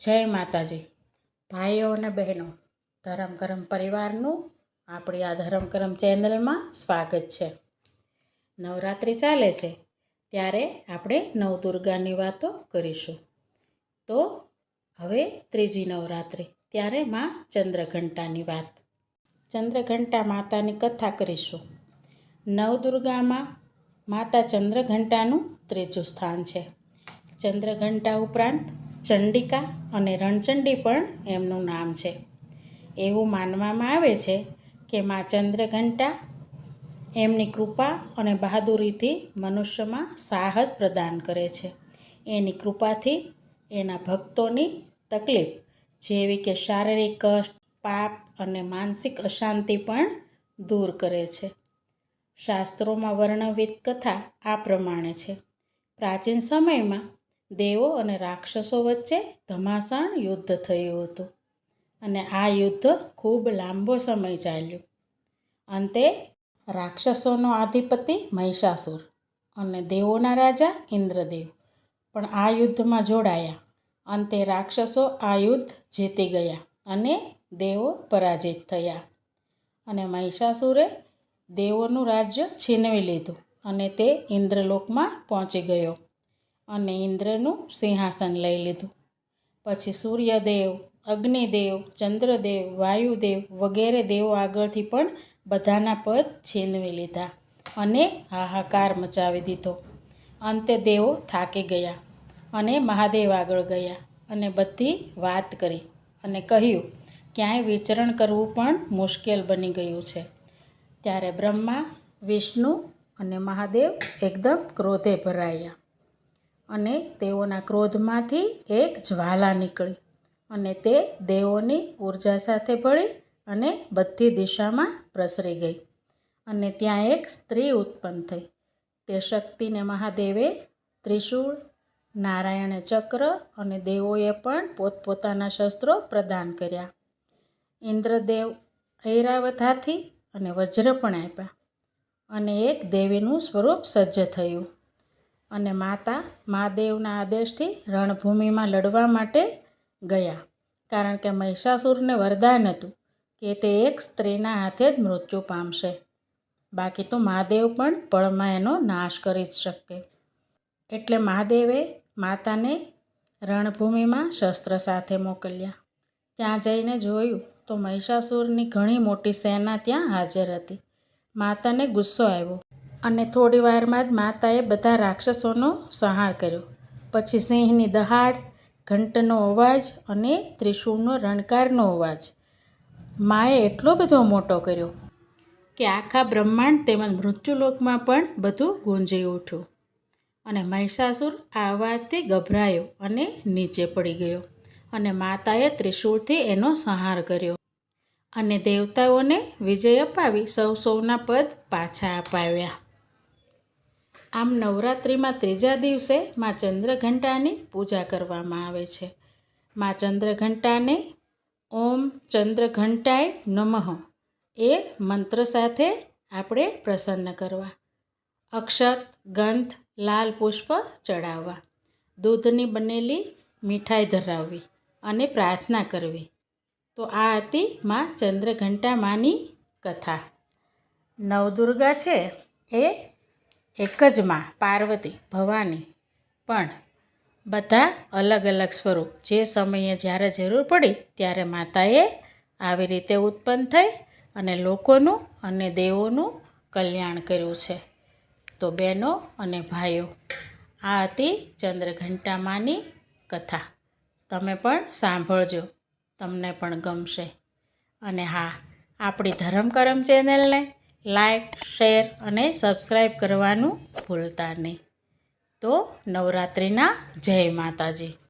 જય માતાજી ભાઈઓ અને બહેનો, ધરમ કરમ પરિવારનું આપણી આ ધરમ કરમ ચેનલમાં સ્વાગત છે. નવરાત્રિ ચાલે છે ત્યારે આપણે નવદુર્ગાની વાતો કરીશું. તો હવે ત્રીજી નવરાત્રિ ત્યારે માં ચંદ્રઘંટાની વાત, ચંદ્રઘંટા માતાની કથા કરીશું. નવદુર્ગામાં માતા ચંદ્રઘંટાનું ત્રીજું સ્થાન છે. ચંદ્રઘંટા ઉપરાંત ચંડિકા અને રણચંડી પણ એમનું નામ છે. એવું માનવામાં આવે છે કે મા ચંદ્રઘંટા એમની કૃપા અને બહાદુરીથી મનુષ્યમાં સાહસ પ્રદાન કરે છે. એની કૃપાથી એના ભક્તોની તકલીફ જેવી કે શારીરિક કષ્ટ, પાપ અને માનસિક અશાંતિ પણ દૂર કરે છે. શાસ્ત્રોમાં વર્ણવિત કથા આ પ્રમાણે છે. પ્રાચીન સમયમાં દેવો અને રાક્ષસો વચ્ચે ઘમાસાણ યુદ્ધ થયું હતું અને આ યુદ્ધ ખૂબ લાંબો સમય ચાલ્યું. અંતે રાક્ષસોનો આધિપતિ મહિષાસુર અને દેવોના રાજા ઇન્દ્રદેવ પણ આ યુદ્ધમાં જોડાયા. અંતે રાક્ષસો આ યુદ્ધ જીતી ગયા અને દેવો પરાજિત થયા અને મહિષાસુરે દેવોનું રાજ્ય છીનવી લીધું અને તે ઇન્દ્રલોકમાં પહોંચી ગયો અને ઇન્દ્રનું સિંહાસન લઈ લીધું. પછી સૂર્યદેવ, અગ્નિદેવ, ચંદ્રદેવ, વાયુદેવ વગેરે દેવો આગળથી પણ બધાના પદ છીનવી લીધા અને હાહાકાર મચાવી દીધો. અંતે દેવો થાકી ગયા અને મહાદેવ આગળ ગયા અને બધી વાત કરી અને કહ્યું ક્યાંય વિચરણ કરવું પણ મુશ્કેલ બની ગયું છે. ત્યારે બ્રહ્મા, વિષ્ણુ અને મહાદેવ એકદમ ક્રોધે ભરાયા અને તેઓના ક્રોધમાંથી એક જ્વાલા નીકળી અને તે દેવોની ઉર્જા સાથે ભળી અને બધી દિશામાં પ્રસરી ગઈ અને ત્યાં એક સ્ત્રી ઉત્પન્ન થઈ. તે શક્તિને મહાદેવે ત્રિશૂળ, નારાયણે ચક્ર અને દેવોએ પણ પોતપોતાના શસ્ત્રો પ્રદાન કર્યા. ઇન્દ્રદેવ ઐરાવત હાથી અને વજ્ર પણ આપ્યા અને એક દેવીનું સ્વરૂપ સજ્જ થયું અને માતા મહાદેવના આદેશથી રણભૂમિમાં લડવા માટે ગયા, કારણ કે મહિષાસુરને વરદાન હતું કે તે એક સ્ત્રીના હાથે જ મૃત્યુ પામશે, બાકી તો મહાદેવ પણ પળમાં એનો નાશ કરી જ શકે. એટલે મહાદેવે માતાને રણભૂમિમાં શસ્ત્ર સાથે મોકલ્યા. ત્યાં જઈને જોયું તો મહિષાસુરની ઘણી મોટી સેના ત્યાં હાજર હતી. માતાને ગુસ્સો આવ્યો અને થોડી વારમાં જ માતાએ બધા રાક્ષસોનો સંહાર કર્યો. પછી સિંહની દહાડ, ઘંટનો અવાજ અને ત્રિશૂળનો રણકારનો અવાજ માએ એટલો બધો મોટો કર્યો કે આખા બ્રહ્માંડ તેમજ મૃત્યુલોકમાં પણ બધું ગુંજી ઉઠ્યું અને મહિષાસુર આ અવાજથી ગભરાયો અને નીચે પડી ગયો અને માતાએ ત્રિશૂળથી એનો સંહાર કર્યો અને દેવતાઓને વિજય અપાવી સૌના પદ પાછા અપાવ્યા. આમ નવરાત્રિમાં ત્રીજા દિવસે મા ચંદ્રઘંટાની પૂજા કરવામાં આવે છે. મા ચંદ્રઘંટાને ઓમ ચંદ્રઘંટાય નમઃ એ મંત્ર સાથે આપણે પ્રસન્ન કરવા. અક્ષત, ગંધ, લાલ પુષ્પ ચડાવવા, દૂધની બનેલી મીઠાઈ ધરાવવી અને પ્રાર્થના કરવી. તો આ હતી મા ચંદ્રઘંટા માની કથા. નવદુર્ગા છે એ એક જ માં પાર્વતી, ભવાની, પણ બધા અલગ અલગ સ્વરૂપ. જે સમયે જ્યારે જરૂર પડી ત્યારે માતાએ આવી રીતે ઉત્પન્ન થઈ અને લોકોનું અને દેવોનું કલ્યાણ કર્યું છે. તો બહેનો અને ભાઈઓ, આ હતી ચંદ્રઘંટા માની કથા. તમે પણ સાંભળજો, તમને પણ ગમશે. અને હા, આપણી ધરમ કરમ ચેનલને લાઈક, શેર અને સબસ્ક્રાઈબ કરવાનું ભૂલતા નહીં. તો નવરાત્રિના જય માતાજી.